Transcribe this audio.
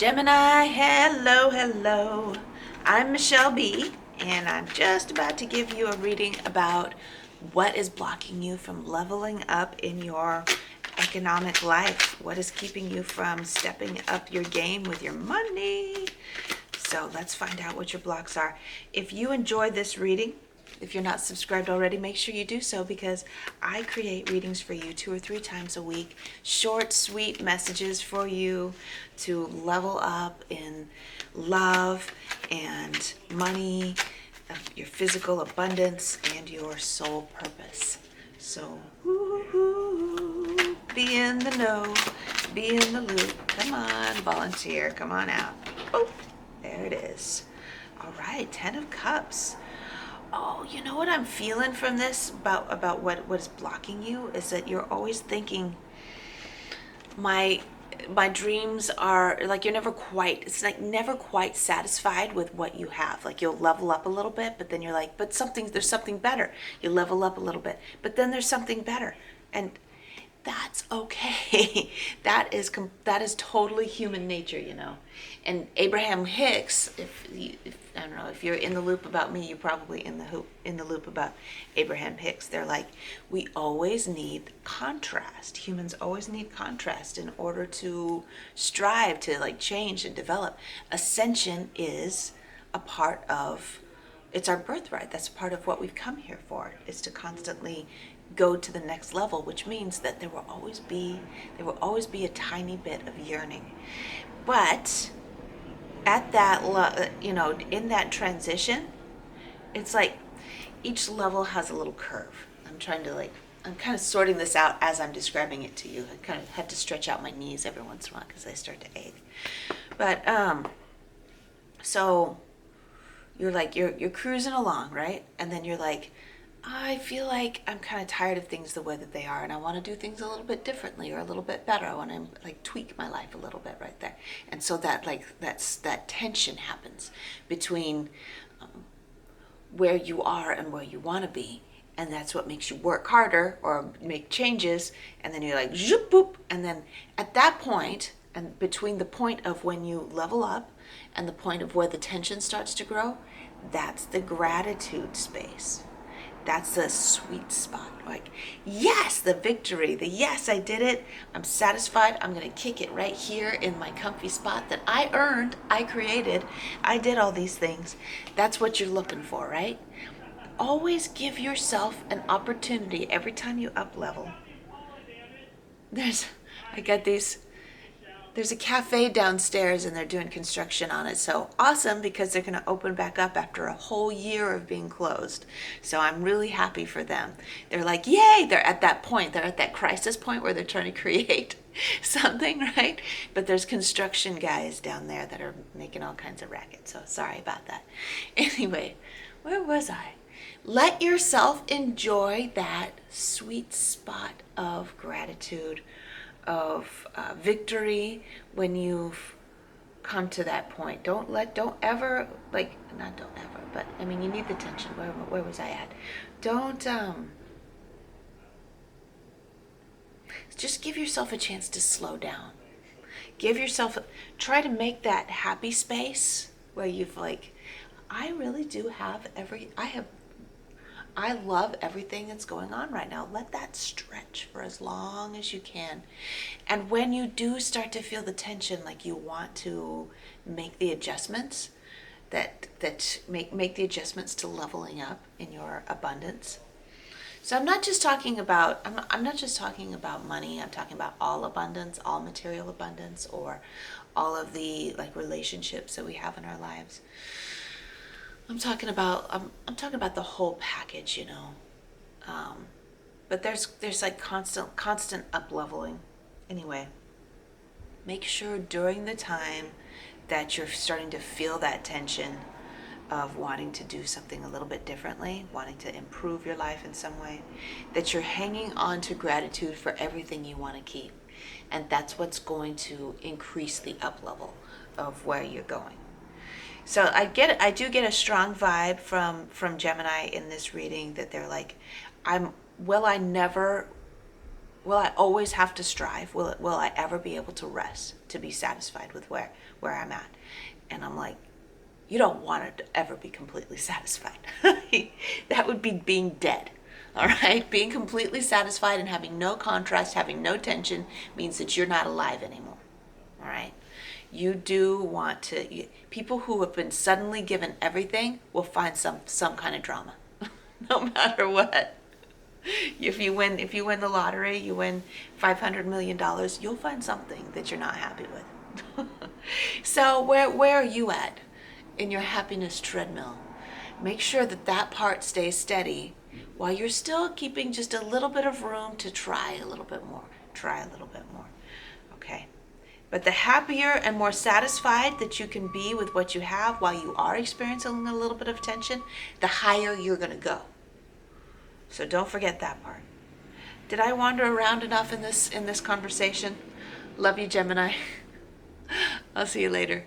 Gemini, hello, hello. I'm Michele B, and I'm just about to give you a reading about what is blocking you from leveling up in your economic life. What is keeping you from stepping up your game with your money? So let's find out what your blocks are. If you enjoy this reading, if you're not subscribed already, make sure you do so, because I create readings for you 2 or 3 times a week. Short, sweet messages for you to level up in love and money, your physical abundance, and your soul purpose. So, be in the know, be in the loop. Come on, volunteer, come on out. Oh, there it is. All right, 10 of Cups. Oh, you know what I'm feeling from this about what is blocking you is that you're always thinking my dreams are like, you're never quite, it's like never quite satisfied with what you have. Like, you'll level up a little bit, but then you're like, but there's something better. You level up a little bit, but then there's something better. And that's okay. that is totally human nature, you know. And Abraham Hicks, if I don't know if you're in the loop about me, you're probably in the loop about Abraham Hicks. They're like, we always need contrast. Humans always need contrast in order to strive to like change and develop. Ascension is a part of, it's our birthright. That's part of what we've come here for, is to constantly go to the next level, which means that there will always be a tiny bit of yearning. But at that, in that transition, it's like each level has a little curve. I'm kind of sorting this out as I'm describing it to you. I kind of have to stretch out my knees every once in a while because they start to ache. But so you're like, you're cruising along, right? And then you're like, I feel like I'm kind of tired of things the way that they are, and I want to do things a little bit differently or a little bit better. I want to like tweak my life a little bit right there. And so that tension happens between where you are and where you want to be. And that's what makes you work harder or make changes. And then you're like, zoop, boop. And then at that point, and between the point of when you level up and the point of where the tension starts to grow, that's the gratitude space. That's the sweet spot. Like, yes, the victory, the yes, I did it. I'm satisfied. I'm going to kick it right here in my comfy spot that I earned, I created. I did all these things. That's what you're looking for, right? Always give yourself an opportunity every time you up level. There's a cafe downstairs and they're doing construction on it. So awesome, because they're going to open back up after a whole year of being closed. So I'm really happy for them. They're like, yay, they're at that point. They're at that crisis point where they're trying to create something, right? But there's construction guys down there that are making all kinds of racket. So sorry about that. Anyway, where was I? Let yourself enjoy that sweet spot of gratitude, of victory when you've come to that point. Don't ever, but I mean, you need the tension. Where was I at? Don't just give yourself a chance to slow down. Try to make that happy space where you've like, I love everything that's going on right now. Let that stretch for as long as you can. And when you do start to feel the tension, like you want to make the adjustments that make the adjustments to leveling up in your abundance. So I'm not just talking about money. I'm talking about all abundance, all material abundance, or all of the like relationships that we have in our lives. I'm talking about the whole package, you know. But there's like constant up leveling. Anyway, make sure during the time that you're starting to feel that tension of wanting to do something a little bit differently, wanting to improve your life in some way, that you're hanging on to gratitude for everything you want to keep. And that's what's going to increase the up level of where you're going. So I do get a strong vibe from Gemini in this reading that they're like, I never Will I always have to strive? Will I ever be able to rest, to be satisfied with where I'm at? And I'm like, you don't want to ever be completely satisfied. That would be being dead. All right? Being completely satisfied and having no contrast, having no tension means that you're not alive anymore. All right? You do want to, people who have been suddenly given everything will find some kind of drama. No matter what. If you win the lottery, you win $500 million, you'll find something that you're not happy with. So where are you at in your happiness treadmill? Make sure that part stays steady while you're still keeping just a little bit of room to try a little bit more. Try a little bit more. Okay. But the happier and more satisfied that you can be with what you have while you are experiencing a little bit of tension, the higher you're going to go. So don't forget that part. Did I wander around enough in this conversation? Love you, Gemini. I'll see you later.